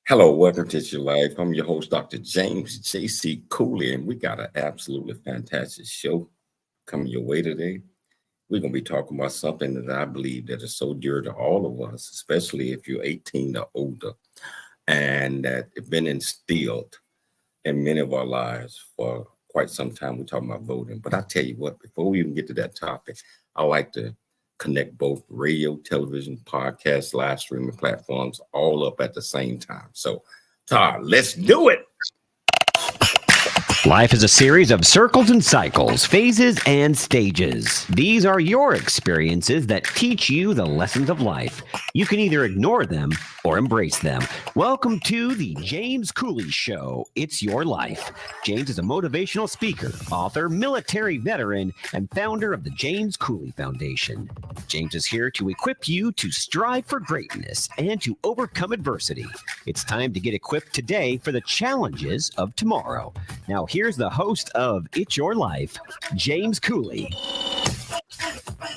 Hello, welcome to Your Life. I'm your host, Dr. James J.C. Cooley, and we got an absolutely fantastic show coming your way today. We're going to be talking about something that I believe that is so dear to all of us, especially if you're 18 or older, and that it's been instilled in many of our lives for quite some time. We're talking about voting. But I tell you what, before we even get to that topic, I like to connect both radio, television, podcast, live streaming platforms all up at the same time. So, Todd, let's do it. Life is a series of circles and cycles, phases and stages. These are your experiences that teach you the lessons of life. You can either ignore them or embrace them. Welcome to the James Cooley Show. It's your life. James is a motivational speaker, author, military veteran, and founder of the James Cooley Foundation. James is here to equip you to strive for greatness and to overcome adversity. It's time to get equipped today for the challenges of tomorrow. Now, here's the host of It's Your Life, James Cooley.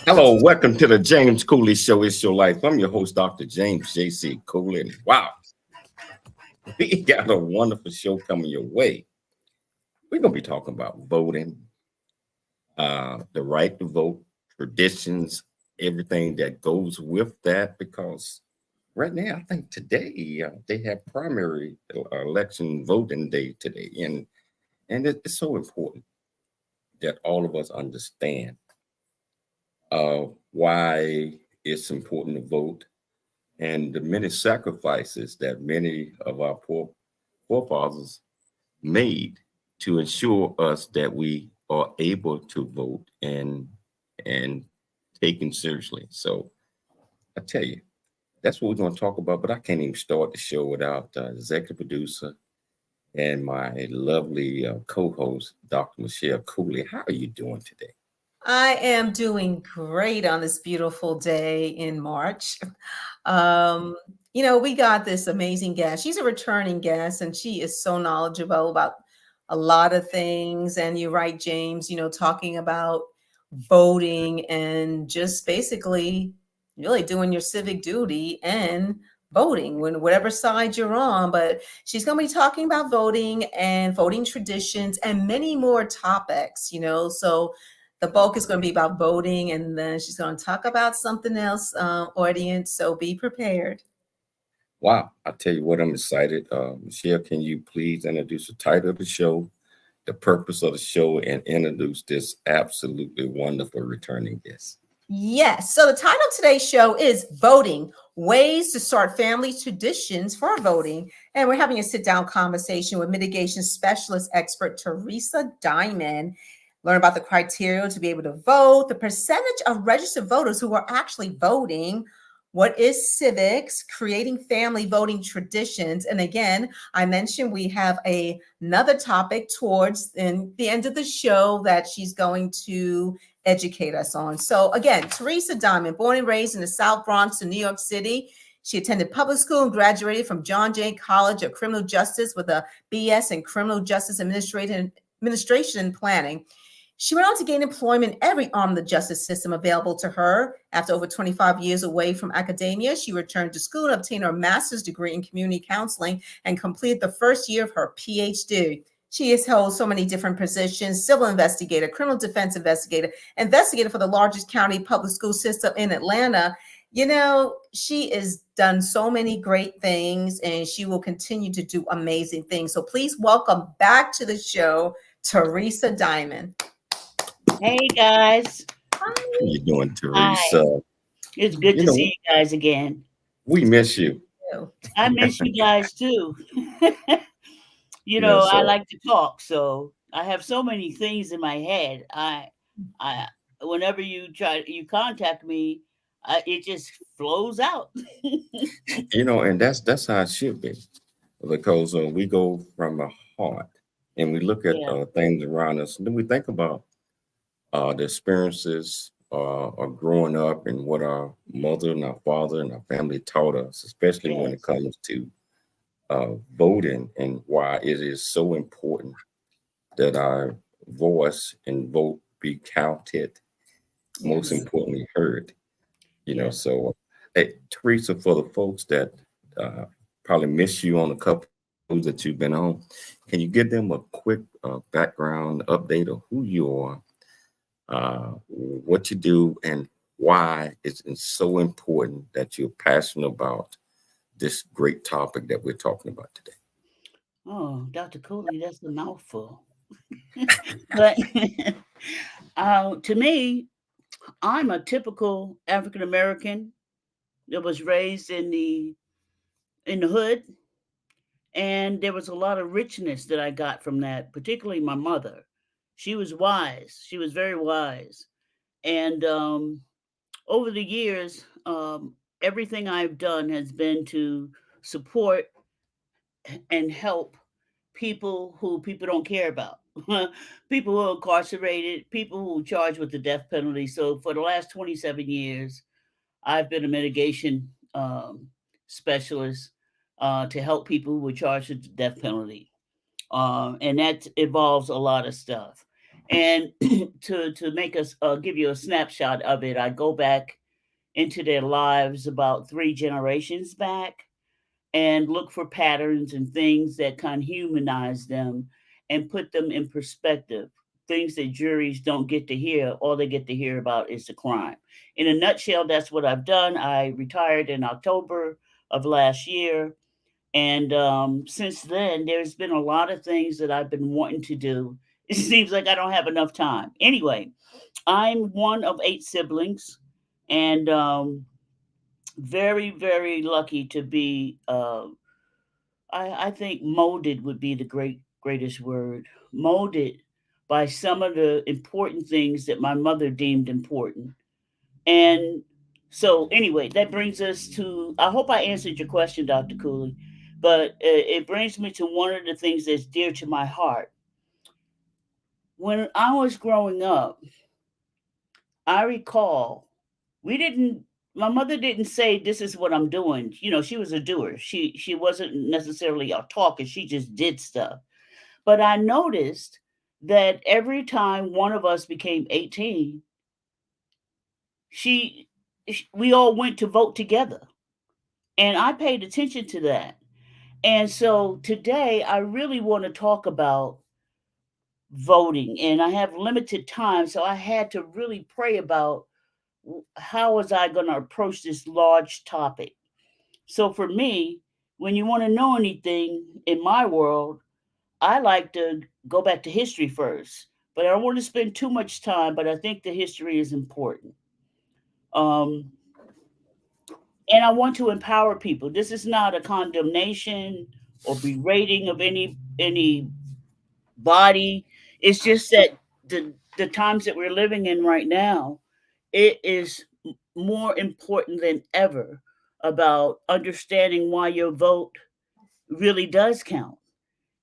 Hello, welcome to the James Cooley Show. It's Your Life. I'm your host, Dr. James J.C. Cooley. And wow, we got a wonderful show coming your way. We're going to be talking about voting, the right to vote, traditions, everything that goes with that, because right now, I think today they have primary election voting day today. And it's so important that all of us understand why it's important to vote and the many sacrifices that many of our forefathers made to ensure us that we are able to vote and taken seriously. So I tell you, that's what we're going to talk about, but I can't even start the show without executive producer and my lovely co-host, Dr. Michelle Cooley. How are you doing today? I am doing great on this beautiful day in March. We got this amazing guest. She's a returning guest, and she is so knowledgeable about a lot of things. And you're right, James, talking about voting and just basically really doing your civic duty and voting when whatever side you're on. But she's going to be talking about voting and voting traditions and many more topics, so the bulk is going to be about voting, and then she's going to talk about something else, audience, so be prepared. Wow, I tell you what, I'm excited. Michelle, can you please introduce the title of the show, the purpose of the show, and introduce this absolutely wonderful returning guest? Yes. So the title of today's show is Voting, Ways to Start Family Traditions for Voting. And we're having a sit-down conversation with Mitigation Specialist expert Theresa Diamond. Learn about the criteria to be able to vote, the percentage of registered voters who are actually voting, what is civics, creating family voting traditions. And again, I mentioned we have another topic towards the end of the show that she's going to educate us on. So again, Theresa Diamond, born and raised in the South Bronx in New York City. She attended public school and graduated from John Jay College of Criminal Justice with a BS in Criminal Justice Administration and Planning. She went on to gain employment in every arm of the justice system available to her. After over 25 years away from academia, she returned to school and obtained her master's degree in community counseling and completed the first year of her PhD. She has held so many different positions: civil investigator, criminal defense investigator, investigator for the largest county public school system in Atlanta. She has done so many great things, and she will continue to do amazing things. So please welcome back to the show, Theresa Diamond. Hey guys. How you doing, Theresa? Hi. It's good to see you guys again. We miss you. I miss you guys too. Yes, I like to talk, so I have so many things in my head. I whenever you contact me, it just flows out. And that's how it should be, because we go from the heart and we look at things around us, and then we think about the experiences of growing up and what our mother and our father and our family taught us, especially when it comes to voting, and why it is so important that our voice and vote be counted, most importantly heard. So, hey, Theresa, for the folks that probably miss you on a couple that you've been on. Can you give them a quick background update of who you are, what you do, and why it's so important that you're passionate about this great topic that we're talking about today? Oh, Dr. Cooley, that's a mouthful. But to me, I'm a typical African American that was raised in the hood, and there was a lot of richness that I got from that, particularly my mother. She was wise. She was very wise. And over the years, everything I've done has been to support and help people who people don't care about. People who are incarcerated, people who are charged with the death penalty. So for the last 27 years, I've been a mitigation specialist to help people who were charged with the death penalty. And that involves a lot of stuff. And to make us give you a snapshot of it, I go back into their lives about 3 generations back and look for patterns and things that can humanize them and put them in perspective. Things that juries don't get to hear, all they get to hear about is the crime. In a nutshell, that's what I've done. I retired in October of last year. And since then, there's been a lot of things that I've been wanting to do. It seems like I don't have enough time. Anyway, I'm one of 8 siblings and very, very lucky to be I think molded would be the greatest word. Molded by some of the important things that my mother deemed important. And so, anyway, that brings us to. I hope I answered your question, Dr. Cooley, but it brings me to one of the things that's dear to my heart. When I was growing up, I recall we didn't. My mother didn't say this is what I'm doing. You know, she was a doer. She wasn't necessarily a talker. She just did stuff. But I noticed that every time one of us became 18, she we all went to vote together. And I paid attention to that. And so today I really want to talk about voting, and I have limited time, so I had to really pray about how was I going to approach this large topic. So for me, when you want to know anything in my world, I like to go back to history first, but I don't want to spend too much time. But I think the history is important, um, and I want to empower people. This is not a condemnation or berating of any body. It's just that the times that we're living in right now, it is more important than ever about understanding why your vote really does count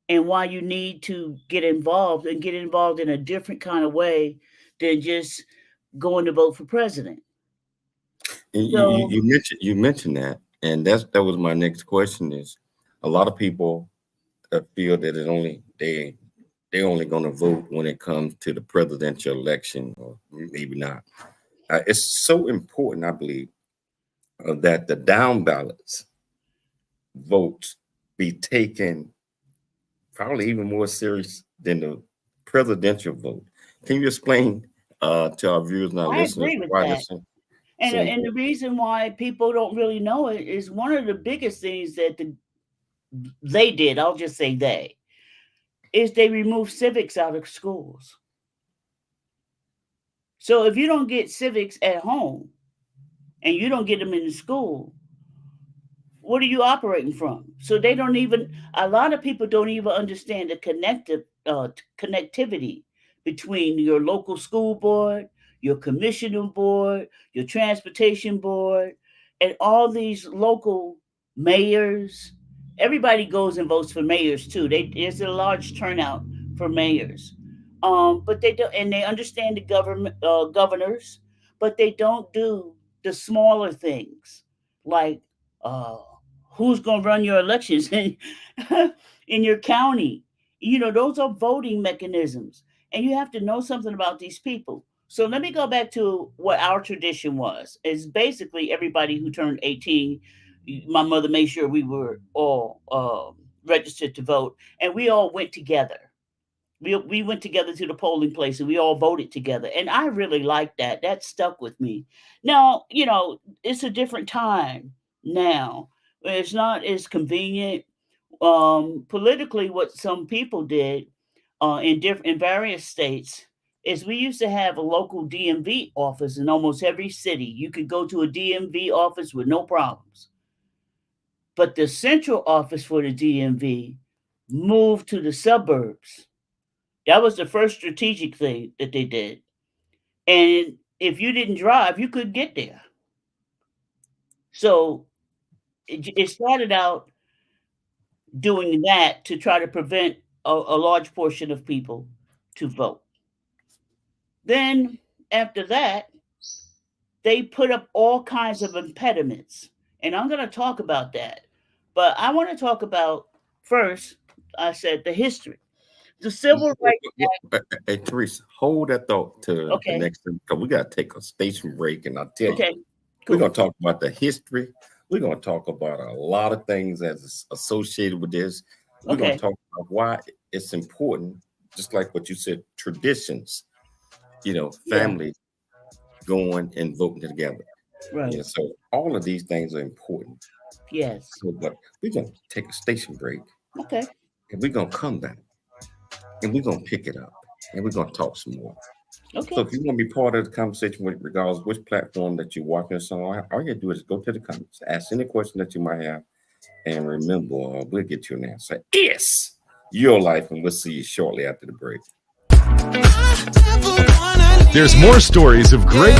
and why you need to get involved and get involved in a different kind of way than just going to vote for president. So You mentioned that, and that was my next question. Is a lot of people feel that they only going to vote when it comes to the presidential election, or maybe not. It's so important, I believe, that the down ballots votes be taken probably even more serious than the presidential vote. Can you explain to our viewers and our I listeners agree with why that. this is so And the important? reason why people don't really know it is one of the biggest things that they did, I'll just say they, is they removed civics out of schools. So if you don't get civics at home and you don't get them in the school, what are you operating from? So they don't even. A lot of people don't even understand the connectivity between your local school board, your commissioner board, your transportation board, and all these local mayors. Everybody goes and votes for mayors too. There's a large turnout for mayors, but they don't, and they understand the government governors, but they don't do the smaller things like uh, who's going to run your elections in your county. You know, those are voting mechanisms, and you have to know something about these people. So let me go back to what our tradition was. It's basically everybody who turned 18, my mother made sure we were all registered to vote, and we all went together. We went together to the polling place and we all voted together. And I really liked that. That stuck with me. Now, it's a different time now. It's not as convenient. Politically, what some people did in various states is we used to have a local DMV office in almost every city. You could go to a DMV office with no problems. But the central office for the DMV moved to the suburbs. That was the first strategic thing that they did. And if you didn't drive, you couldn't get there. So it started out doing that to try to prevent a large portion of people to vote. Then after that, they put up all kinds of impediments. And I'm going to talk about that. But I want to talk about first, I said, the history. The Civil Rights Act. Hey, Theresa, hold that thought to the next thing, because we got to take a station break. And I'll tell you, cool. We're going to talk about the history. We're going to talk about a lot of things that's associated with this. We're going to talk about why it's important, just like what you said, traditions, family going and voting together. Right. Yeah, so all of these things are important. Yes. So, but we're going to take a station break. Okay. And we're going to come back. And we're going to pick it up. And we're going to talk some more. Okay. So if you want to be part of the conversation with regards which platform that you're watching us on, all you have to do is go to the comments, ask any question that you might have, and remember, we'll get you an answer. It's your life, and we'll see you shortly after the break. There's more stories of great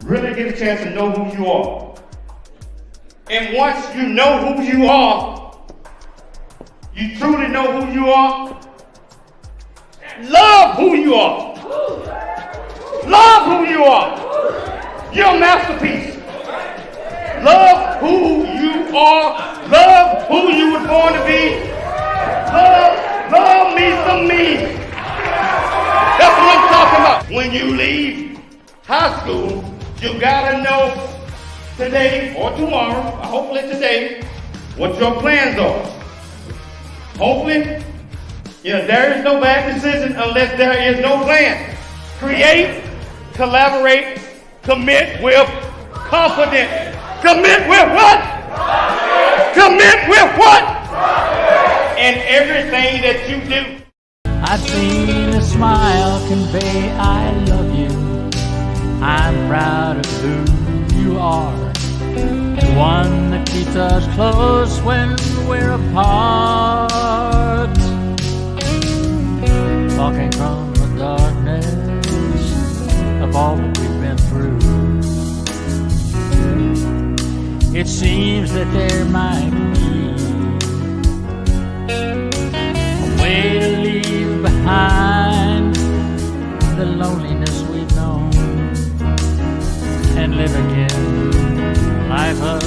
really get a chance to know who you are. And once you know who you are, you truly know who you are, love who you are. Love who you are. You're a masterpiece. Love who you are. Love who you were born to be. Love me some me. That's what I'm talking about. When you leave high school, you gotta know today or tomorrow, hopefully today, what your plans are. Hopefully, there is no bad decision unless there is no plan. Create, collaborate, commit with confidence. Commit with what? Commit with what? And everything that you do. I've seen a smile convey I love you. I'm proud of who you are. The one that keeps us close when we're apart. Walking from the darkness of all that we've been through. It seems that there might be a way to leave behind the loneliness we've known and live again life of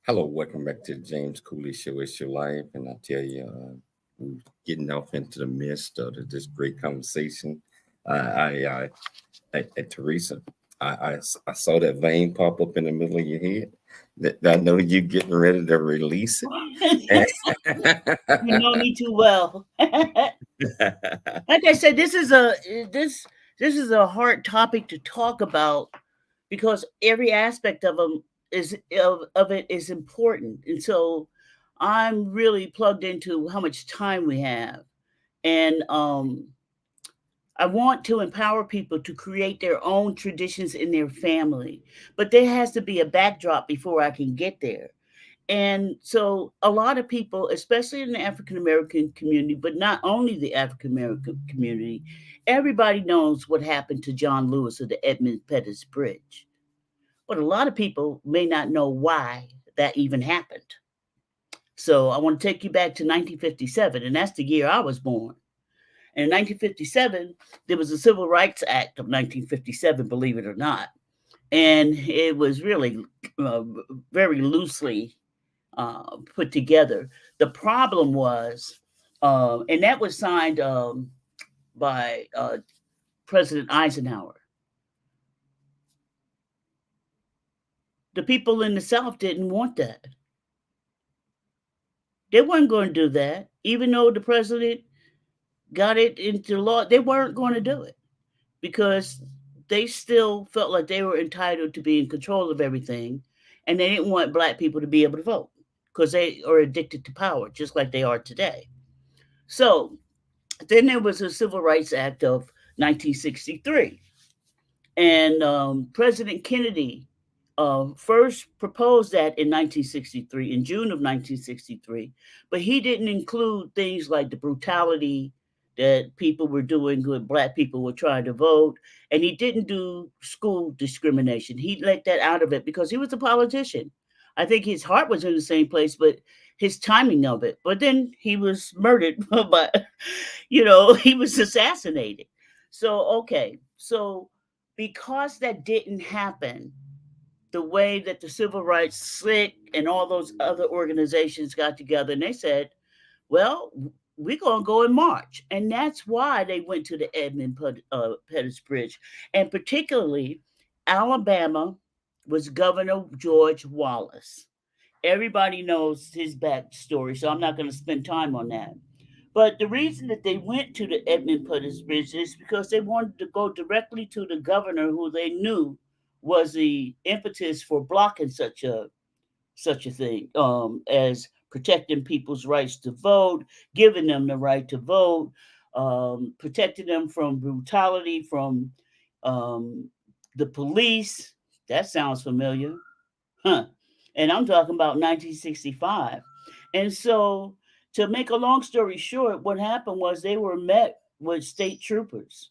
Hello, welcome back to the James Cooley Show. It's your life, and I tell you, we're getting off into the midst of this great conversation. Teresa, I saw that vein pop up in the middle of your head. That I know you're getting ready to release it. You know me too well. Like I said, this is a hard topic to talk about because every aspect of them of it is important, and so I'm really plugged into how much time we have, and I want to empower people to create their own traditions in their family, but there has to be a backdrop before I can get there. And so a lot of people, especially in the African American community, but not only the African American community, everybody knows what happened to John Lewis of the Edmund Pettus Bridge. But a lot of people may not know why that even happened. So I want to take you back to 1957, and that's the year I was born. And in 1957, there was the Civil Rights Act of 1957, believe it or not. And it was really very loosely put together. The problem was, and that was signed by President Eisenhower. The people in the South didn't want that. They weren't going to do that. Even though the president got it into law, they weren't going to do it because they still felt like they were entitled to be in control of everything. And they didn't want Black people to be able to vote because they are addicted to power, just like they are today. So then there was the Civil Rights Act of 1963. And President Kennedy first proposed that in 1963, in June of 1963, but he didn't include things like the brutality that people were doing when Black people were trying to vote. And he didn't do school discrimination. He let that out of it because he was a politician. I think his heart was in the same place, but his timing of it. But then he was murdered, but, he was assassinated. So, okay. So because that didn't happen, the way that the Civil Rights Civic and all those other organizations got together and they said, well, we're going to go in March. And that's why they went to the Edmund Pettus Bridge. And particularly, Alabama was Governor George Wallace. Everybody knows his backstory, so I'm not going to spend time on that. But the reason that they went to the Edmund Pettus Bridge is because they wanted to go directly to the governor who they knew was the impetus for blocking such a thing as protecting people's rights to vote, giving them the right to vote, protecting them from brutality from the police. That sounds familiar. Huh. And I'm talking about 1965. And so to make a long story short, what happened was they were met with state troopers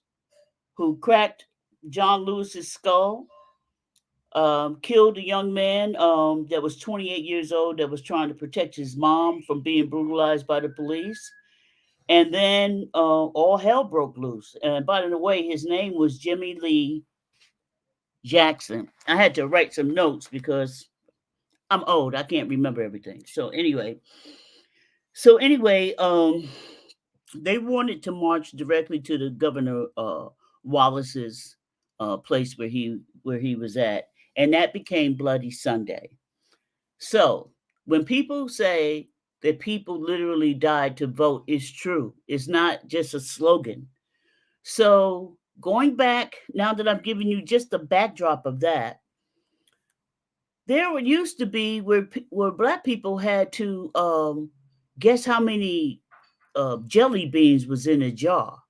who cracked John Lewis's skull, killed a young man that was 28 years old that was trying to protect his mom from being brutalized by the police. And then all hell broke loose. And by the way, his name was Jimmy Lee Jackson. I had to write some notes because I'm old. I can't remember everything. So anyway, they wanted to march directly to the Governor Wallace's place where he was at. And that became Bloody Sunday. So when people say that people literally died to vote, it's true. It's not just a slogan. So going back, now that I've given you just the backdrop of that, there used to be where Black people had to guess how many jelly beans was in a jar.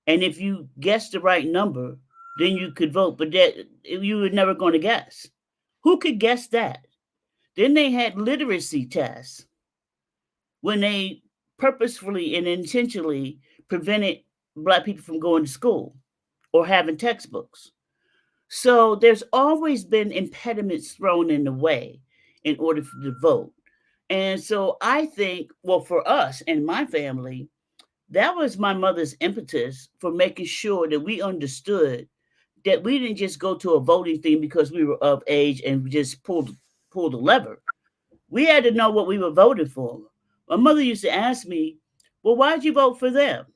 And if you guessed the right number, then you could vote, but that you were never going to guess. Who could guess that? Then they had literacy tests when they purposefully and intentionally prevented Black people from going to school or having textbooks. So there's always been impediments thrown in the way in order to vote. And so I think, well, for us and my family, that was my mother's impetus for making sure that we understood that we didn't just go to a voting thing because we were of age and we just pulled pull the lever. We had to know what we were voting for. My mother used to ask me, well, why'd you vote for them?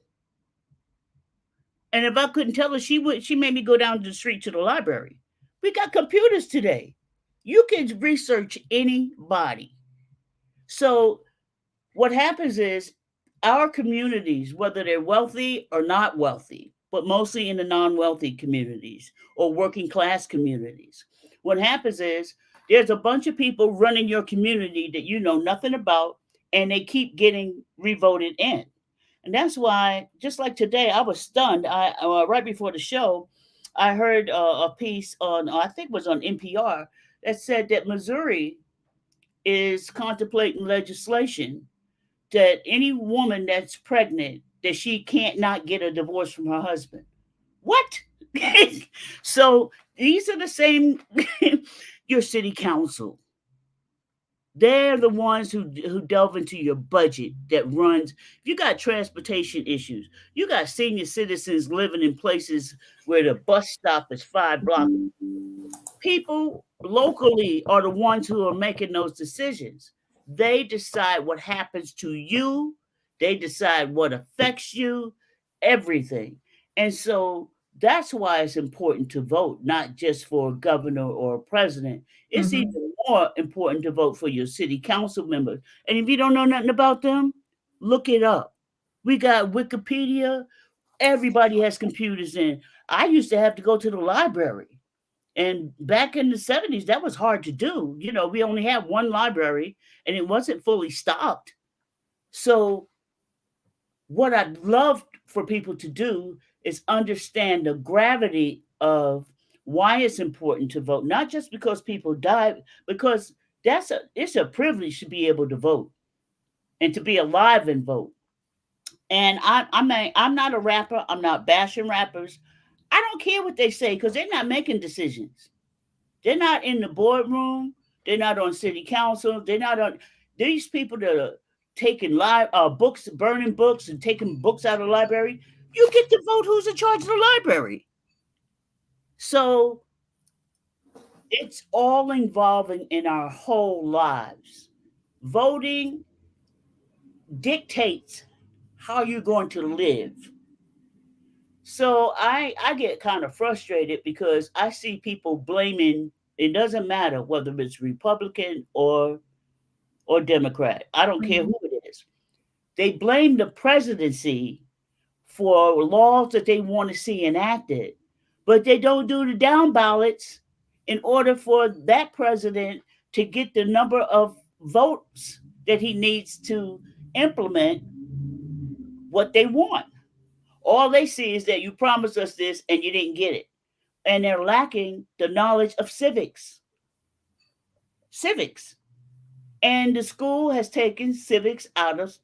And if I couldn't tell her, she made me go down the street to the library. We got computers today. You can research anybody. So what happens is our communities, whether they're wealthy or not wealthy, but mostly in the non-wealthy communities or working class communities, what happens is there's a bunch of people running your community that you know nothing about, and they keep getting revoted in. And that's why, just like today, I was stunned. Right before the show, I heard a piece on, I think it was on NPR, that said that Missouri is contemplating legislation that any woman that's pregnant, that she can't not get a divorce from her husband. What? So these are the same, your city council. They're the ones who delve into your budget that runs. If you got transportation issues, you got senior citizens living in places where the bus stop is 5 blocks. People locally are the ones who are making those decisions. They decide what happens to you. They decide what affects you, everything. And so that's why it's important to vote, not just for a governor or a president. It's even more important to vote for your city council members. And if you don't know nothing about them, look it up. We got Wikipedia. Everybody has computers in. I used to have to go to the library. And back in the 70s, that was hard to do. You know, we only had one library and it wasn't fully stocked. So what I'd love for people to do is understand the gravity of why it's important to vote, not just because people die, because it's a privilege to be able to vote and to be alive and vote. And I'm not a rapper. I'm not bashing rappers. I don't care what they say because they're not making decisions. They're not in the boardroom. They're not on city council. They're not on these people that are taking books, burning books and taking books out of the library. You get to vote who's in charge of the library. So it's all involving in our whole lives. Voting dictates how you're going to live. So I get kind of frustrated because I see people blaming, it doesn't matter whether it's Republican or Democrat. I don't care who it is. They blame the presidency for laws that they want to see enacted, but they don't do the down ballots in order for that president to get the number of votes that he needs to implement what they want. All they see is that you promised us this and you didn't get it. And they're lacking the knowledge of civics. And the school has taken civics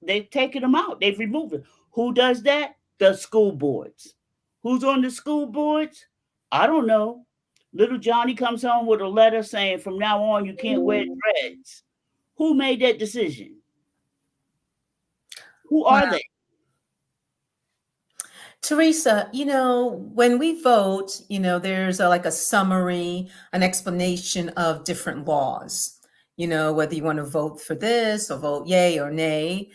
they've taken them out. They've removed it. Who does that? The school boards. Who's on the school boards? I don't know. Little Johnny comes home with a letter saying from now on you can't wear dreads. Who made that decision? Who are they? Theresa, when we vote, there's like a summary, an explanation of different laws, whether you want to vote for this or vote yay or nay.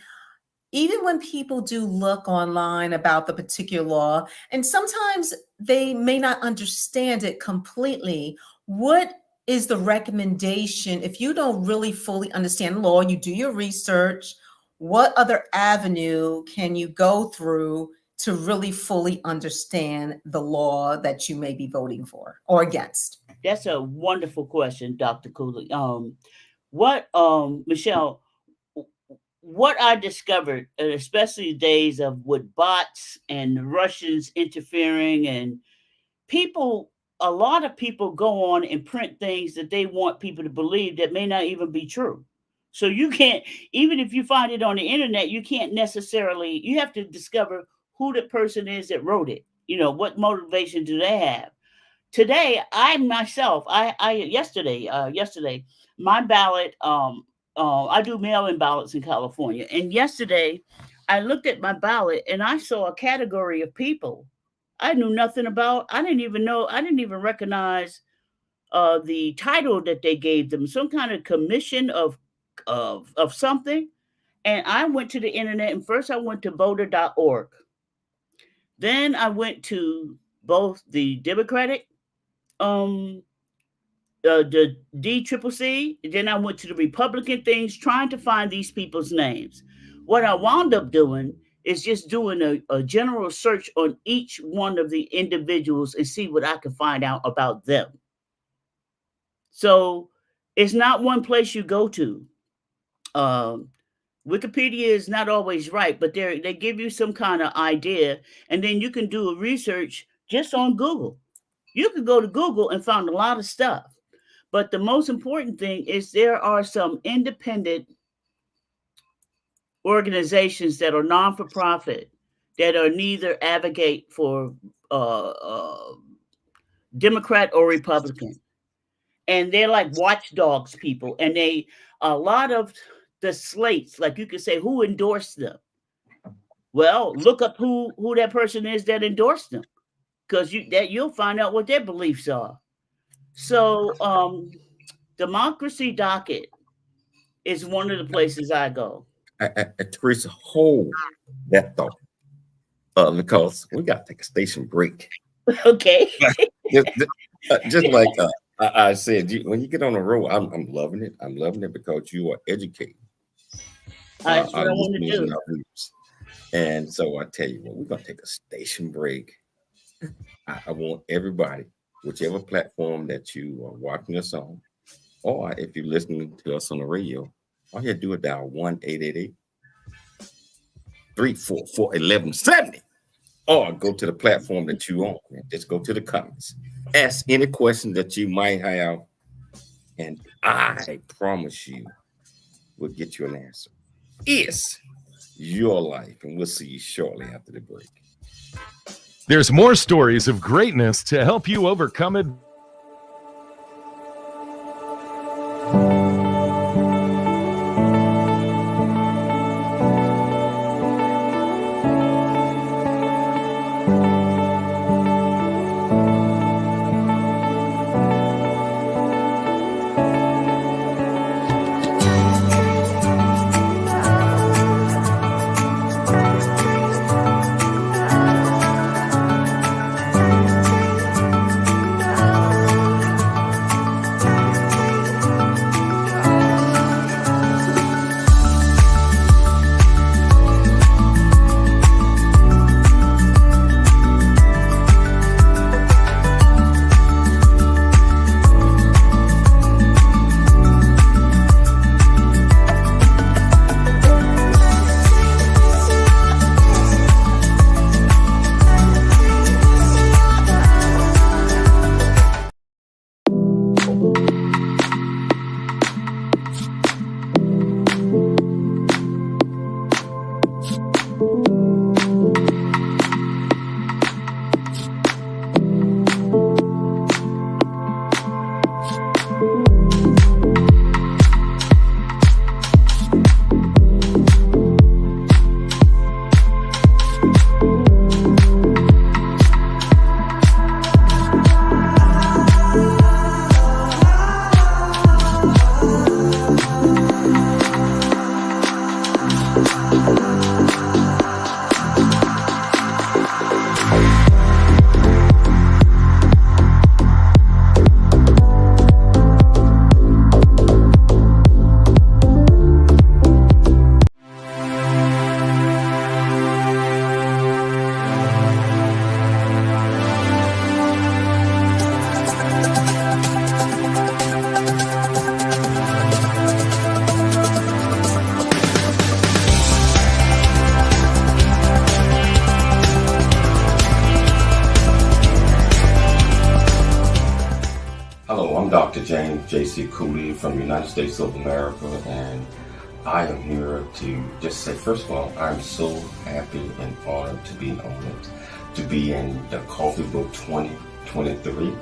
Even when people do look online about the particular law, and sometimes they may not understand it completely, what is the recommendation if you don't really fully understand the law, you do your research, what other avenue can you go through to really fully understand the law that you may be voting for or against? That's a wonderful question, Dr. Cooley. Michelle, what I discovered, especially days of with bots and the Russians interfering and a lot of people go on and print things that they want people to believe that may not even be true. So you can't, even if you find it on the internet, you can't necessarily, you have to discover who the person is that wrote it. What motivation do they have? Today, yesterday, my ballot, I do mail-in ballots in California. And yesterday I looked at my ballot and I saw a category of people I knew nothing about. I didn't even recognize the title that they gave them, some kind of commission of something. And I went to the internet, and first I went to voter.org. Then I went to both the Democratic, the DCCC, and then I went to the Republican things, trying to find these people's names. What I wound up doing is just doing a general search on each one of the individuals and see what I can find out about them. So it's not one place you go to. Wikipedia is not always right, but they give you some kind of idea, and then you can do a research just on Google. You can go to Google and find a lot of stuff. But the most important thing is there are some independent organizations that are non-for-profit that are neither advocate for Democrat or Republican. And they're like watchdogs people. And a lot of the slates, like you could say, who endorsed them? Well, look up who that person is that endorsed them, because you'll find out what their beliefs are. So Democracy Docket is one of the places I go. Theresa, hold that thought, because we got to take a station break. Okay. just like I said, when you get on the road, I'm loving it. I'm loving it because you are educating. That's what I want to do. And so I tell you what, we're going to take a station break. I want everybody, whichever platform that you are watching us on, or if you're listening to us on the radio, all you have to do is dial 1-888-344-1170, or go to the platform that you own and just go to the comments. Ask any question that you might have, and I promise you we'll get you an answer. It's your life, and we'll see you shortly after the break. There's more stories of greatness to help you overcome it. Dr. James J.C. Cooley from the United States of America, and I am here to just say, first of all, I'm so happy and honored to be honored to be in the Coffee Book 2023,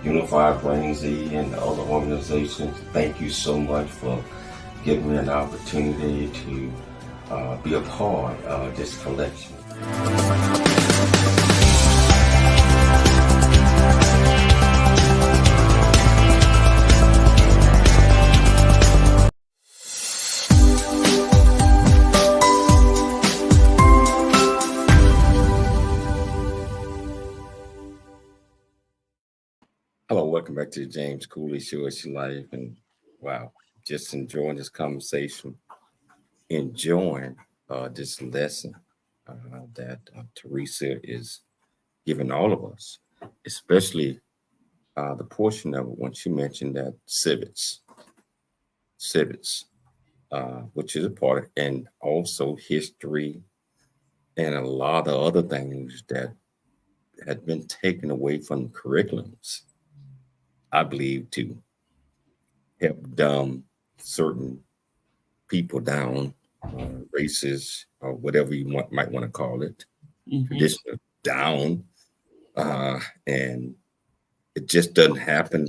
Unified Brain Z and the other organizations. Thank you so much for giving me an opportunity to be a part of this collection. Hello, welcome back to the James Cooley Show. It's your life, and wow, just enjoying this conversation, enjoying this lesson that Theresa is giving all of us, especially the portion of it when she mentioned that civics, which is a part of, and also history and a lot of other things that had been taken away from curriculums, I believe, to help dumb certain people down, races, or whatever you might want to call it, traditional down. And it just doesn't happen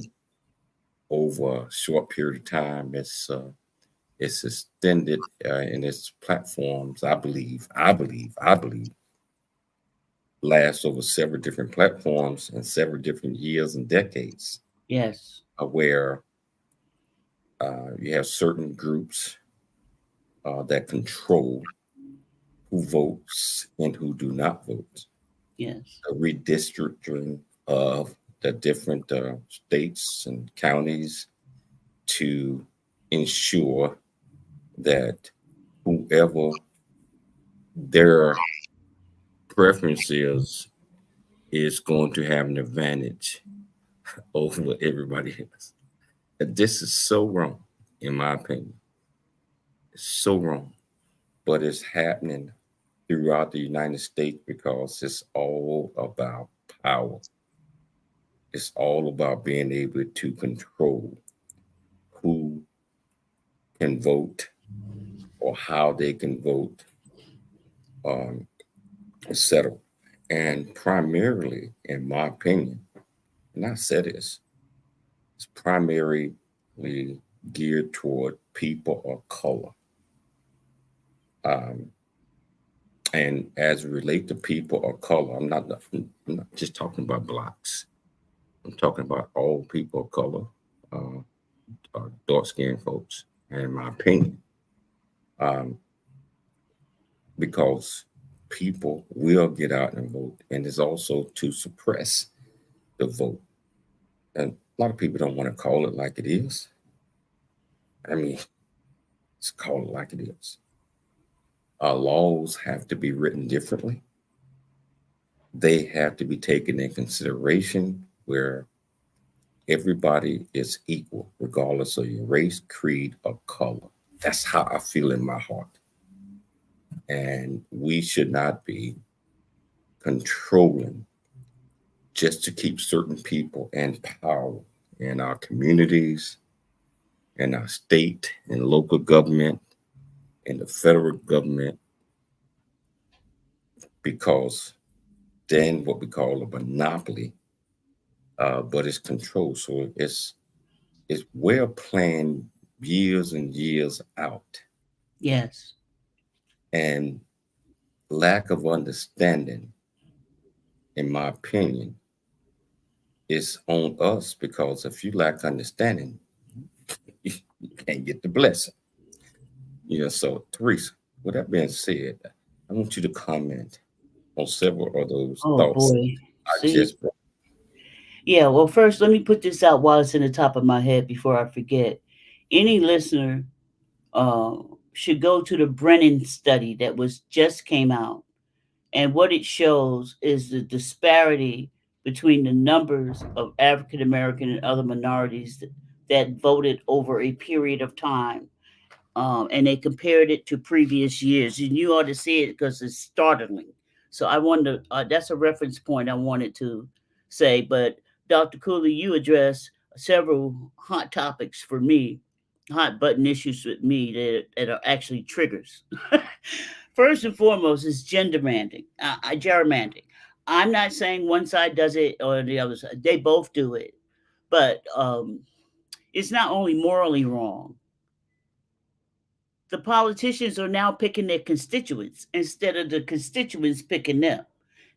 over a short period of time. It's extended in its platforms. I believe, lasts over several different platforms and several different years and decades. Yes. Where you have certain groups that control who votes and who do not vote. Yes. The redistricting of the different states and counties to ensure that whoever their preference is going to have an advantage over everybody else. And this is so wrong, in my opinion. It's so wrong, but it's happening throughout the United States because it's all about power. It's all about being able to control who can vote or how they can vote, etc. And primarily, in my opinion, and I said this, it's primarily geared toward people of color. And as it relates to people of color, I'm not just talking about blacks. I'm talking about all people of color, dark-skinned folks, in my opinion, because people will get out and vote, and it's also to suppress the vote. And a lot of people don't want to call it like it is. I mean, let's call it like it is. Laws have to be written differently. They have to be taken in consideration where everybody is equal, regardless of your race, creed, or color. That's how I feel in my heart. And we should not be controlling just to keep certain people in power in our communities, in our state and local government, in the federal government, because then what we call a monopoly, but it's controlled. So it's well planned years and years out. Yes. And lack of understanding, in my opinion, is on us, because if you lack understanding, you can't get the blessing. So Theresa, with that being said, I want you to comment on several of those thoughts. Boy. I just Yeah, well, first, let me put this out while it's in the top of my head before I forget. Any listener should go to the Brennan study that just came out. And what it shows is the disparity between the numbers of African American and other minorities that voted over a period of time. And they compared it to previous years. And you ought to see it because it's startling. So I wanted to, that's a reference point I wanted to say. But Dr. Cooley, you addressed several hot topics for me, hot button issues with me that are actually triggers. First and foremost is gerrymandering. I'm not saying one side does it or the other side. They both do it. But it's not only morally wrong. The politicians are now picking their constituents instead of the constituents picking them.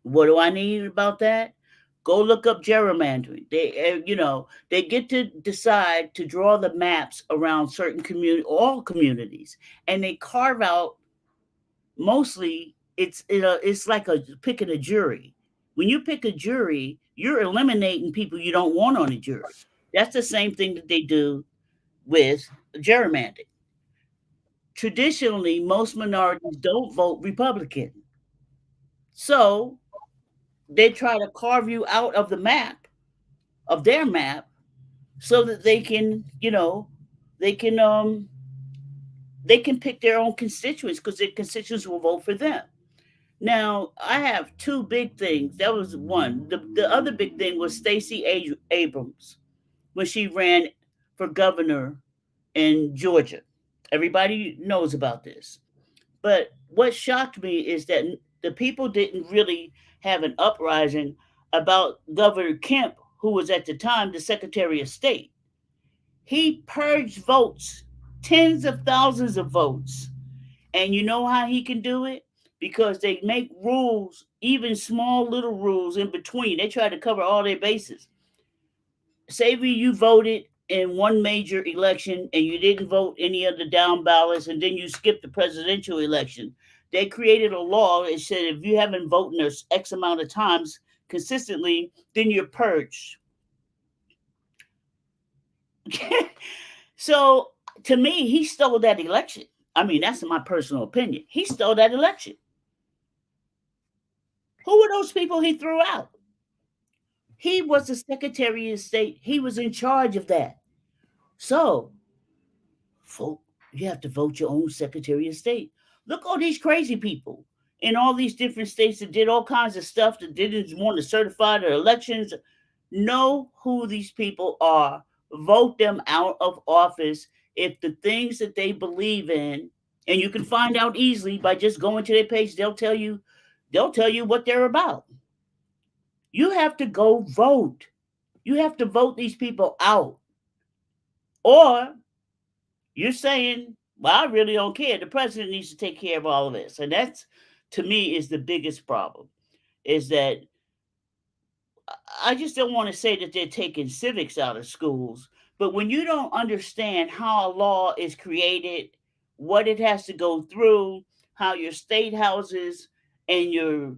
What do I need about that? Go look up gerrymandering. They get to decide to draw the maps around certain all communities, and they carve out. Mostly, it's like picking a jury. When you pick a jury, you're eliminating people you don't want on a jury. That's the same thing that they do with gerrymandering. Traditionally, most minorities don't vote Republican. So they try to carve you out of the map, of their map, so that they can, they can pick their own constituents because their constituents will vote for them. Now, I have two big things. That was one. The other big thing was Stacey Abrams when she ran for governor in Georgia. Everybody knows about this. But what shocked me is that the people didn't really have an uprising about Governor Kemp, who was at the time the Secretary of State. He purged votes, tens of thousands of votes. And you know how he can do it? Because they make rules, even small little rules in between. They try to cover all their bases. Say you voted in one major election and you didn't vote any of the down ballots, and then you skipped the presidential election. They created a law that said if you haven't voted X amount of times consistently, then you're purged. So to me, he stole that election. I mean, that's my personal opinion. He stole that election. Who were those people he threw out? He was the Secretary of State. He was in charge of that. So, you have to vote your own Secretary of State. Look at all these crazy people in all these different states that did all kinds of stuff that didn't want to certify their elections. Know who these people are. Vote them out of office if the things that they believe in, and you can find out easily by just going to their page, they'll tell you what they're about. You have to go vote. You have to vote these people out. Or you're saying, well, I really don't care. The president needs to take care of all of this. And that's, to me, is the biggest problem, is that I just don't want to say that they're taking civics out of schools, but when you don't understand how a law is created, what it has to go through, how your state houses and your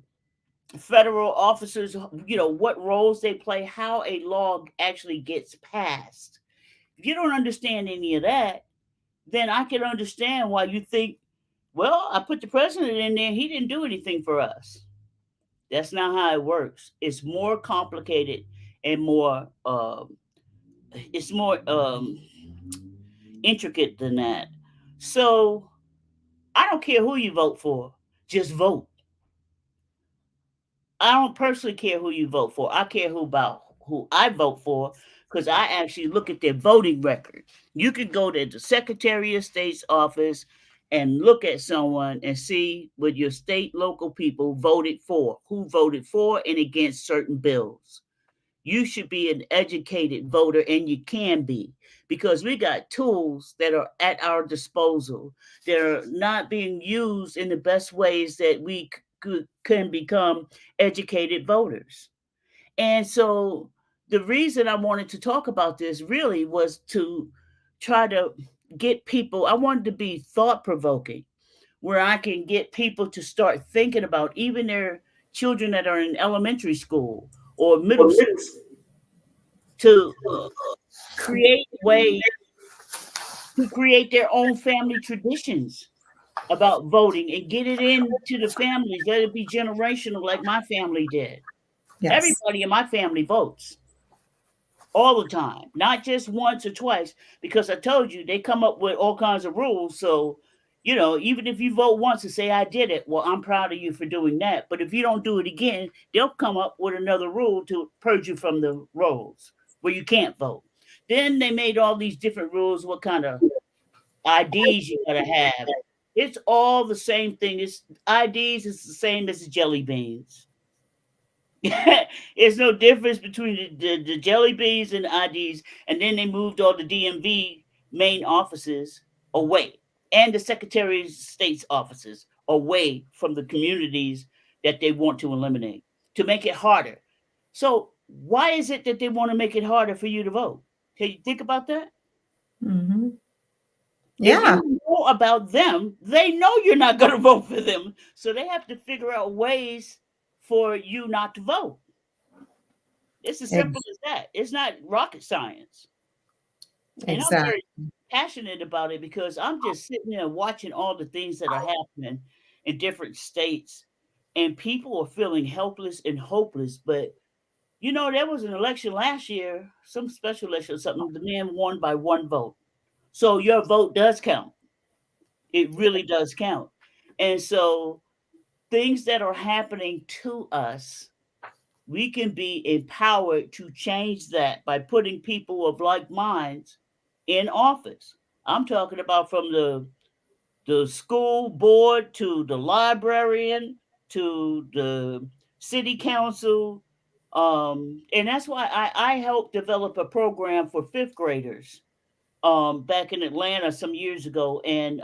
federal officers, what roles they play, how a law actually gets passed. If you don't understand any of that, then I can understand why you think, well, I put the president in there, he didn't do anything for us. That's not how it works. It's more complicated and more intricate than that. So I don't care who you vote for, just vote. I don't personally care who you vote for. I care who I vote for, because I actually look at their voting record. You could go to the Secretary of State's office and look at someone and see what your state, local people voted for, who voted for and against certain bills. You should be an educated voter, and you can be, because we got tools that are at our disposal. They're not being used in the best ways that we can become educated voters. And so the reason I wanted to talk about this really was to try to get people, I wanted to be thought-provoking, where I can get people to start thinking about even their children that are in elementary school or middle school, to create ways to create their own family traditions about voting and get it into the families. Let it be generational like my family did. Yes. Everybody in my family votes all the time, not just once or twice, because I told you they come up with all kinds of rules. So, even if you vote once and say, I did it, well, I'm proud of you for doing that. But if you don't do it again, they'll come up with another rule to purge you from the rolls where you can't vote. Then they made all these different rules, what kind of IDs you gotta have. It's all the same thing. It's IDs is the same as the jelly beans. There's no difference between the jelly beans and the IDs. And then they moved all the DMV main offices away, and the Secretary of State's offices away from the communities that they want to eliminate, to make it harder. So why is it that they want to make it harder for you to vote? Can you think about that? Mm-hmm. Yeah. If you know about them, they know you're not going to vote for them. So they have to figure out ways for you not to vote. It's as simple as that. It's not rocket science. And I'm very passionate about it because I'm just sitting there watching all the things that are happening in different states, and people are feeling helpless and hopeless. But you know, there was an election last year, some special election or something. The man won by 1 vote. So your vote does count. It really does count. And so things that are happening to us, we can be empowered to change that by putting people of like minds in office. I'm talking about from the school board to the librarian to the city council. And that's why I helped develop a program for 5th graders back in Atlanta some years ago. And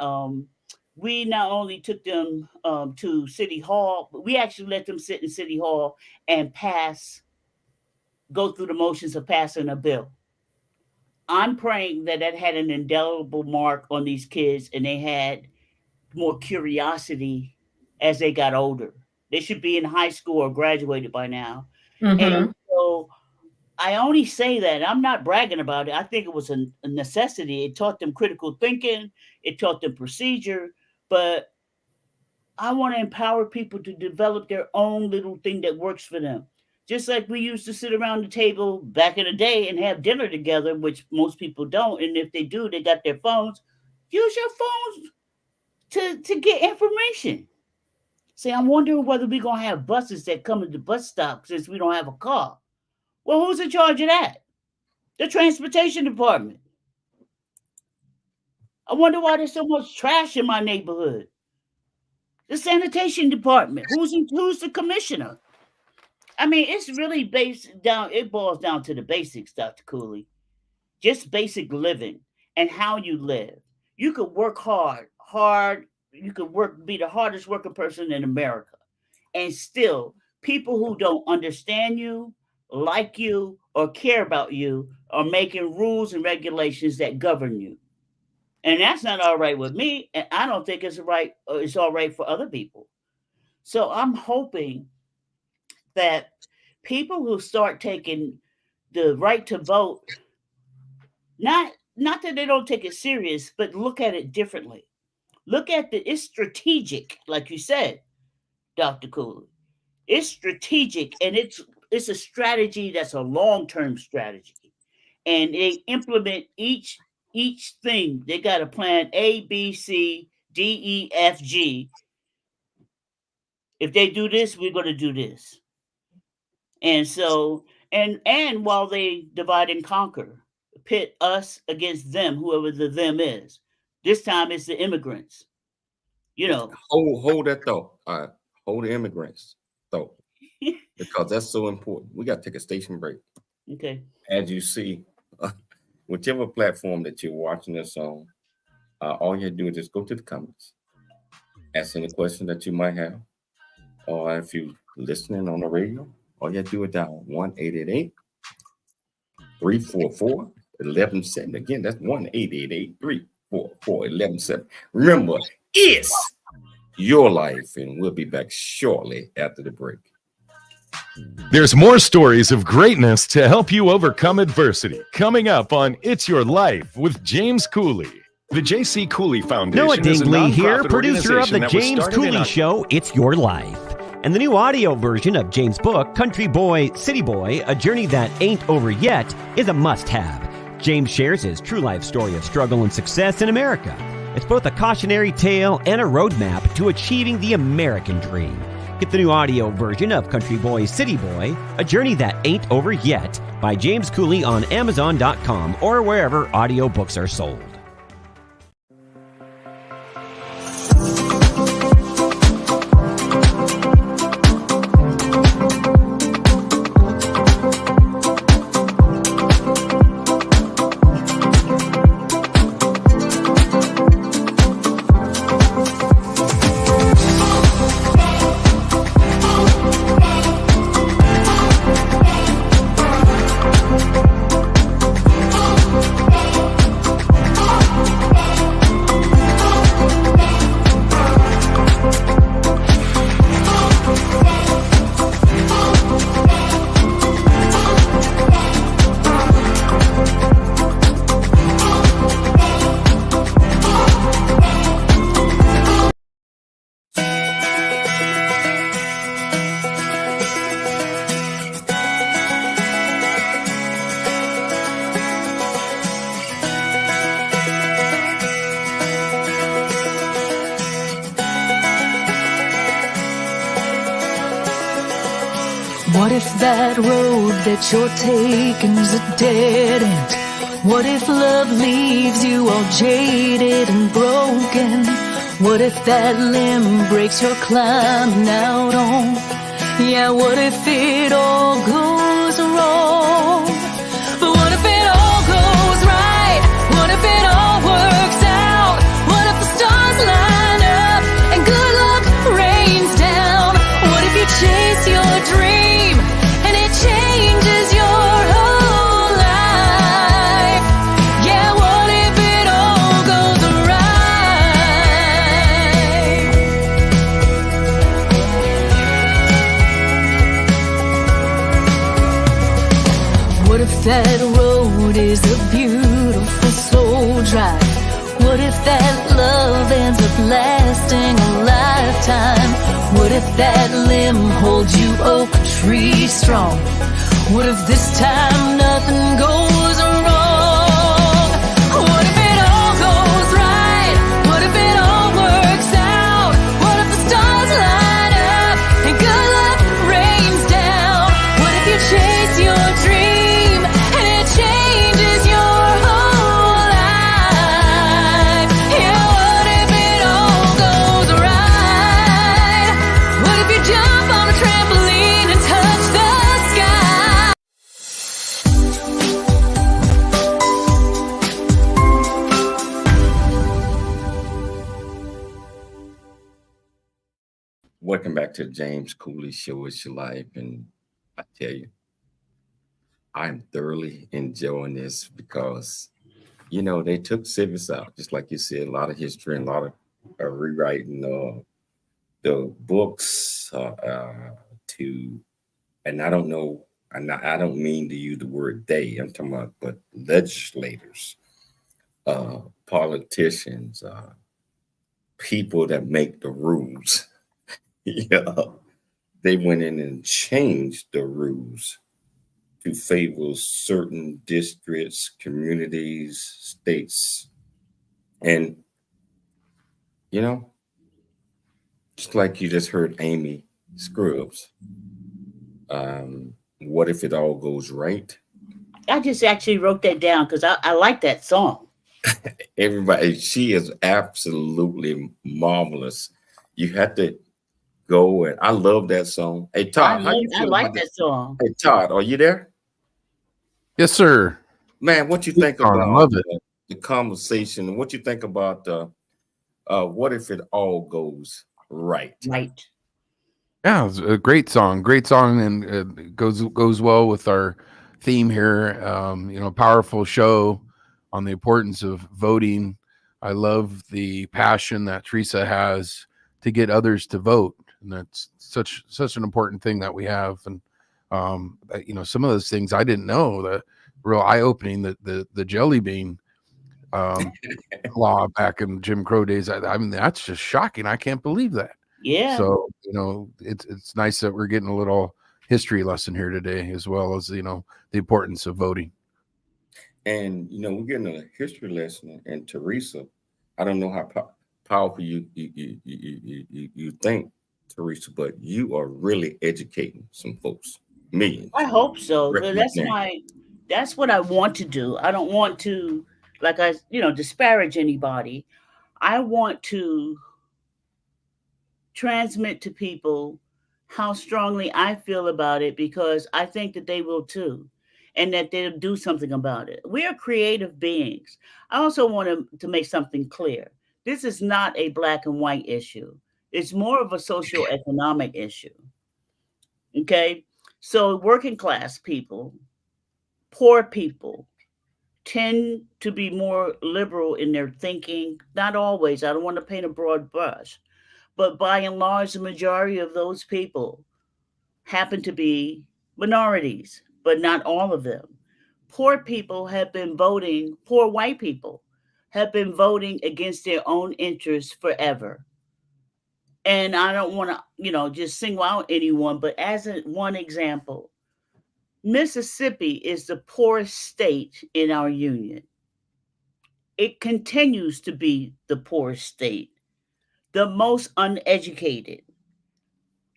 we not only took them to City Hall, but we actually let them sit in City Hall and go through the motions of passing a bill. I'm praying that had an indelible mark on these kids, and they had more curiosity as they got older. They should be in high school or graduated by now. And so I only say that. I'm not bragging about it. I think it was a necessity. It taught them critical thinking. It taught them procedure. But I want to empower people to develop their own little thing that works for them. Just like we used to sit around the table back in the day and have dinner together, which most people don't. And if they do, they got their phones. Use your phones to get information. Say, I'm wondering whether we're going to have buses that come to the bus stop since we don't have a car. Well, who's in charge of that? The transportation department. I wonder why there's so much trash in my neighborhood. The sanitation department. Who's the commissioner? I mean, it's really it boils down to the basics, Dr. Cooley. Just basic living and how you live. You could work hard. You could be the hardest working person in America. And still, people who don't understand you, like you, or care about you are making rules and regulations that govern you. And that's not all right with me. And I don't think it's all right for other people. So I'm hoping that people who start taking the right to vote, not that they don't take it serious, but look at it differently. Look at it's strategic, like you said, Dr. Cooley. It's strategic, and it's a strategy that's a long-term strategy. And they implement each thing. They got a plan A, B, C, D, E, F, G. If they do this, we're going to do this. And so, and while they divide and conquer, pit us against them, whoever the them is. This time it's the immigrants. You know. Hold that thought. All right. Hold the immigrants thought. Because that's so important. We got to take a station break. Okay. As you see, whichever platform that you're watching this on, all you do is just go to the comments. Ask any question that you might have. Or if you're listening on the radio, all you have to do is dial 1-888-344-1170. Again, that's 1-888-344-1170. Remember, it's your life, and we'll be back shortly after the break. There's more stories of greatness to help you overcome adversity coming up on It's Your Life with James Cooley. The J.C. Cooley Foundation Noah is a Dingley here, nonprofit producer of the organization that was James started Cooley in Show, It's Your Life. And the new audio version of James' book, Country Boy, City Boy, A Journey That Ain't Over Yet, is a must-have. James shares his true life story of struggle and success in America. It's both a cautionary tale and a roadmap to achieving the American dream. Get the new audio version of Country Boy, City Boy, A Journey That Ain't Over Yet by James Cooley on Amazon.com or wherever audiobooks are sold. if that road that you're taking's a dead end? What if love leaves you all jaded and broken? What if that limb breaks your climbing out on? Yeah, what if it all goes wrong? But what if it all goes right? What if it all works out? What if the stars line up and good luck rains down? What if you chase your dream and it changes your whole life? Yeah, what if it all goes right? What if that road is a beautiful slow drive? What if that love ends up lasting a lifetime? What if that limb holds you oak tree strong? What if this time nothing goes wrong? What if it all goes right? What if it all works out? What if the stars line up and good luck rains down? What if you chase your dream and it changes your whole life? Yeah, what if it all goes right? What if you jump on a trampoline and touch the sky? Welcome back to the James Cooley Show. It's your life. And I tell you, I'm thoroughly enjoying this because, you know, they took civics out, just like you said, a lot of history and a lot of rewriting the books to, and I don't know, and I don't mean to use the word they, I'm talking about, but legislators, politicians, people that make the rules. Yeah, they went in and changed the rules to favor certain districts, communities, states. And, you know, just like you just heard Amy Scruggs, what if it all goes right? I just actually wrote that down because I like that song. Everybody, she is absolutely marvelous. You have to go, and I love that song. Hey, Todd, how you I feel like about that song. Hey, Todd, are you there? Yes, sir. Man, what you think I about love it. the conversation? What you think about what if it all goes right? Right. Yeah, it's a great song, and it goes well with our theme here. You know, powerful show on the importance of voting. I love the passion that Theresa has to get others to vote, and that's such an important thing that we have. And you know, some of those things I didn't know. The real eye-opening, the jelly bean law back in Jim Crow days. I mean, that's just shocking. I can't believe that. Yeah. So, you know, it's nice that we're getting a little history lesson here today, as well as, you know, the importance of voting. And, you know, we're getting a history lesson. And Theresa, I don't know how powerful you think, Theresa, but you are really educating some folks, millions. I hope so. Correct me if I'm That's what I want to do. I don't want to, disparage anybody. I want to transmit to people how strongly I feel about it, because I think that they will too, and that they'll do something about it. We are creative beings. I also want to make something clear. This is not a black and white issue. It's more of a socio-economic issue. Okay? So working class people, poor people, tend to be more liberal in their thinking. Not always. I don't want to paint a broad brush. But by and large, the majority of those people happen to be minorities, but not all of them. Poor people have been voting, poor white people have been voting against their own interests forever. And I don't want to, just single out anyone, but as one example, Mississippi is the poorest state in our union. It continues to be the poorest state, the most uneducated.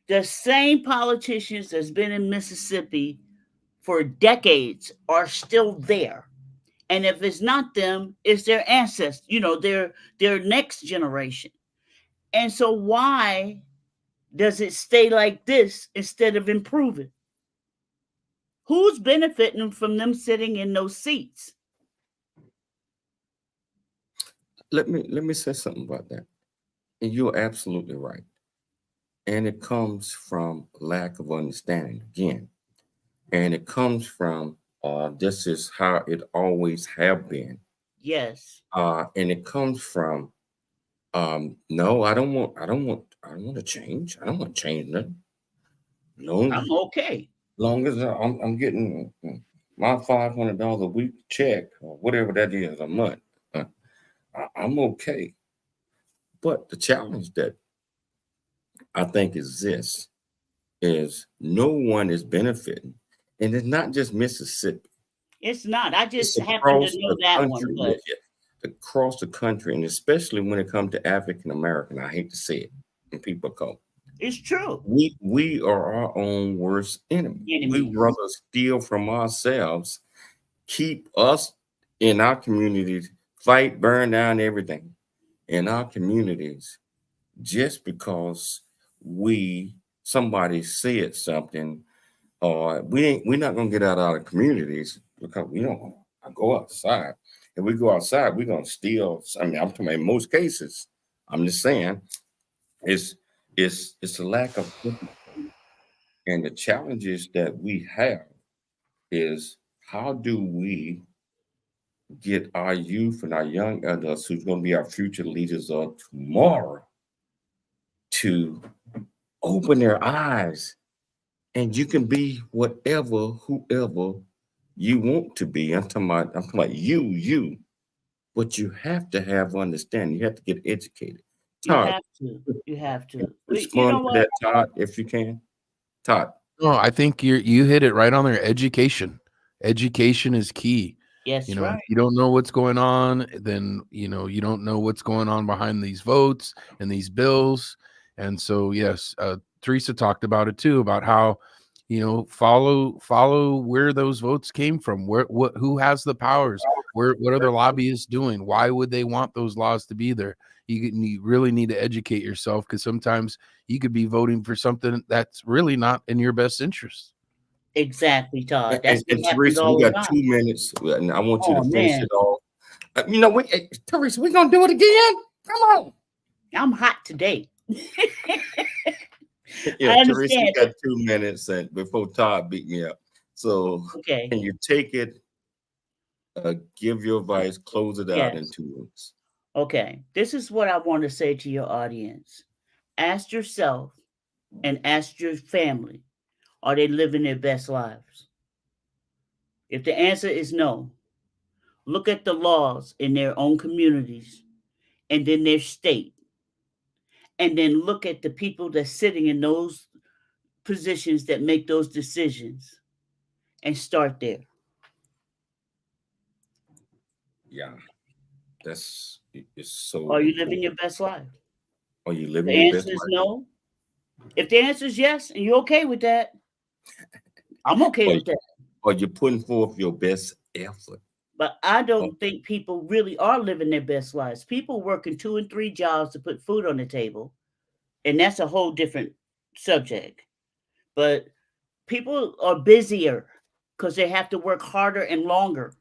The same politicians that's been in Mississippi for decades are still there. And if it's not them, it's their ancestors, their next generation. And so why does it stay like this instead of improving? Who's benefiting from them sitting in those seats? Let me say something about that. And you're absolutely right. And it comes from lack of understanding again. And it comes from this is how it always have been. Yes. And it comes from no, I don't want to change. I don't want to change nothing. No, I'm okay. long as I'm getting my $500 a week check or whatever that is a month, I'm okay. But the challenge that I think is this is no one is benefiting, and it's not just Mississippi. It's not. I It's just happen across to know the that one. country, But across the country, and especially when it comes to African American. I hate to say it, and people come. it's true. We are our own worst enemy. We Enemies. rather steal from ourselves, keep us in our communities, fight, burn down everything in our communities, just because somebody said something, or we're not gonna get out of our communities because we don't go outside. If we go outside, we're gonna steal. I mean, I'm talking about in most cases. I'm just saying, it's a lack of empathy. And the challenges that we have is how do we get our youth and our young adults who's going to be our future leaders of tomorrow to open their eyes, and you can be whatever, whoever you want to be. I'm talking about you, but you have to have understanding. You have to get educated. You Todd, have to. You have to. respond to that, Todd, if you can. Todd. No, I think you hit it right on there. Education. Education is key. Yes, If right. you don't know what's going on, then you don't know what's going on behind these votes and these bills. And so, yes, Theresa talked about it too, about how follow where those votes came from, who has the powers, what are the lobbyists doing, why would they want those laws to be there. You really need to educate yourself, because sometimes you could be voting for something that's really not in your best interest. Exactly, Todd. That's And what happens Theresa, all we the got time. 2 minutes, and I want you Oh, to finish man. it off. Theresa, we're gonna do it again. Come on. I'm hot today. Yeah, I Theresa, you understand. got 2 minutes and before Todd beat me up. So Okay. can you take it, give your advice, close it out in Yes. 2 minutes? Okay. This is what I want to say to your audience. Ask yourself and ask your family, are they living their best lives? If the answer is no, look at the laws in their own communities and then their state. And then look at the people that's sitting in those positions that make those decisions and start there. Yeah, it's so Are you important. living your best life? Are you The living your answer best is life? no. If the answer is yes, and you're okay with that, I'm okay with that. Are you putting forth your best effort? But I don't think people really are living their best lives. People working 2 and 3 jobs to put food on the table, and that's a whole different subject. But people are busier because they have to work harder and longer,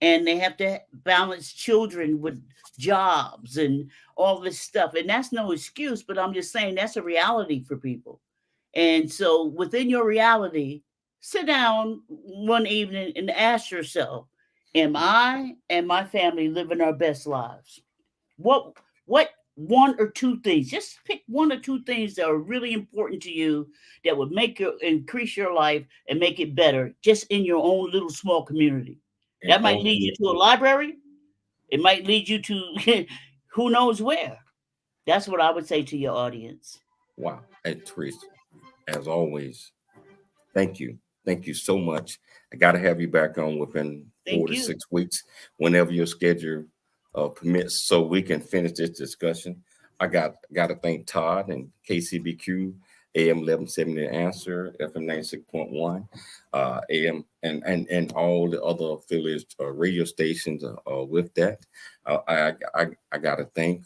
and they have to balance children with jobs and all this stuff. And that's no excuse, but I'm just saying that's a reality for people. And so within your reality, sit down one evening and ask yourself, am I and my family living our best lives? What 1 or 2 things, just pick 1 or 2 things that are really important to you that would increase your life and make it better just in your own little small community. That might lead you to a library. It might lead you to who knows where. That's what I would say to your audience. Wow. Hey, Theresa, as always, thank you. Thank you so much. I got to have you back on within 4 to 6 weeks, whenever your schedule permits, so we can finish this discussion. I got to thank Todd and KCBQ AM 1170 The Answer, FM 96.1, AM, and all the other affiliates, radio stations with that. I got to thank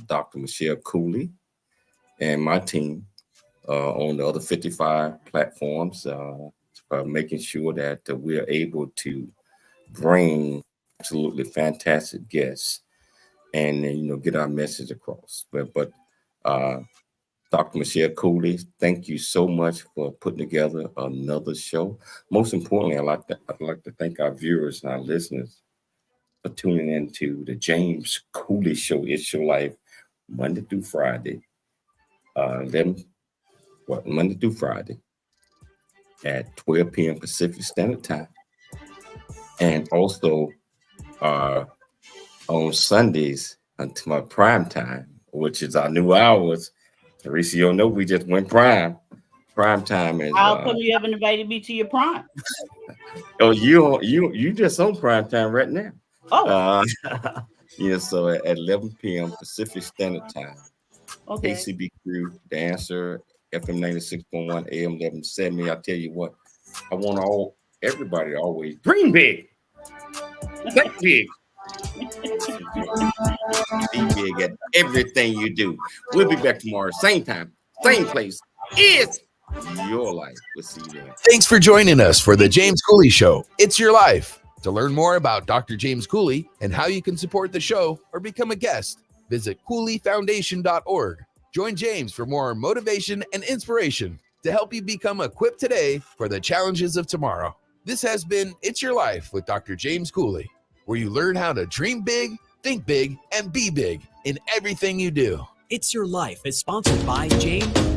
Dr. Michelle Cooley and my team on the other 55 platforms for making sure that we're able to bring absolutely fantastic guests and get our message across. But Dr. Michelle Cooley, thank you so much for putting together another show. Most importantly, I'd like to thank our viewers and our listeners for tuning into the James Cooley Show. It's Your Life, Monday through Friday, Monday through Friday at 12 p.m. Pacific Standard Time, and also on Sundays until my prime time, which is our new hours. Theresa, you know we just went prime. Prime time is. How come you haven't invited me to your prime? Oh, you just on prime time right now. Oh. So at 11 p.m. Pacific Standard Time. Okay. ACB Crew, The Answer, FM 96.1, AM 1170. I tell you what, I want everybody to always dream big, think big. Be big at everything you do. We'll be back tomorrow, same time, same place. It's your life. We'll see you there. Thanks for joining us for the James Cooley Show. It's your life. To learn more about Dr. James Cooley and how you can support the show or become a guest, visit CooleyFoundation.org. Join James for more motivation and inspiration to help you become equipped today for the challenges of tomorrow. This has been It's Your Life with Dr. James Cooley, where you learn how to dream big, think big, and be big in everything you do. It's Your Life is sponsored by James